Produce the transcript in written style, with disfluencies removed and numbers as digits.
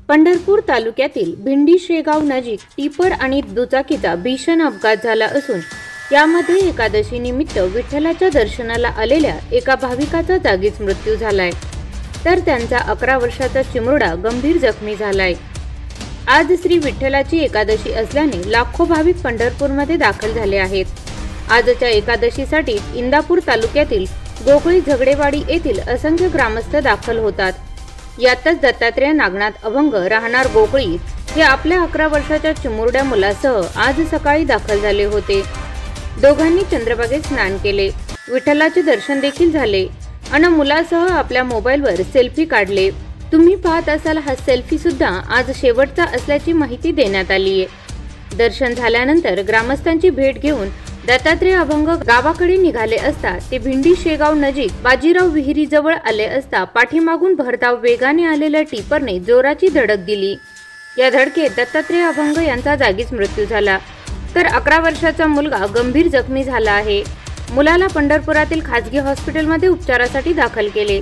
पंढरपूर तालुक्यातील भिंडी शेगाव नजीक टिपर आणि दुचाकीचा भीषण अपघात झाला असून यामध्ये एकादशी निमित्त विठ्ठलाच्या दर्शनाला आलेल्या एका भाविकाचा जागीच मृत्यू झालाय, तर त्यांचा 11 वर्षाचा चिमुरडा गंभीर जखमी झालाय। आज श्री विठ्ठलाची एकादशी असल्याने लाखो भाविक पंढरपूरमध्ये दाखल झाले आहेत। आजच्या एकादशीसाठी इंदापूर तालुक्यातील गोकुळी झगडेवाडी येथील असंख्य ग्रामस्थ दाखल होतात। यातच दत्तात्रेय नागनाथ अभंग राहणार गोकुळी हे आपल्या 11 वर्षाच्या चिमुरड्या मुलासह आज सकाळी दाखल झाले होते। दोघांनी चंद्रभागेत स्नान केले, विठ्ठलाचे दर्शन देखील झाले आणि मुलासह आपल्या मोबाईलवर सेल्फी काढले। तुम्ही पाहत असाल हा सेल्फी सुद्धा आज शेवटचा असल्याची माहिती देण्यात आली आहे। दर्शन झाल्यानंतर ग्रामस्थांची भेट घेऊन दत्तात्रेय अभंग गावाकडे निघाले असता ते भिंडी शेगाव नजीक बाजीराव विहिरी जवळ आले असता पाठीमागून भरधाव वेगाने आलेल्या टिपरने जोराची धडक दिली। या धडकेत दत्तात्रेय अभंग यांचा जागीच मृत्यू झाला, तर 11 वर्षाचा मुलगा गंभीर जखमी झाला आहे। मुलाला पंढरपुरातील खासगी हॉस्पिटलमध्ये उपचारासाठी दाखल केले।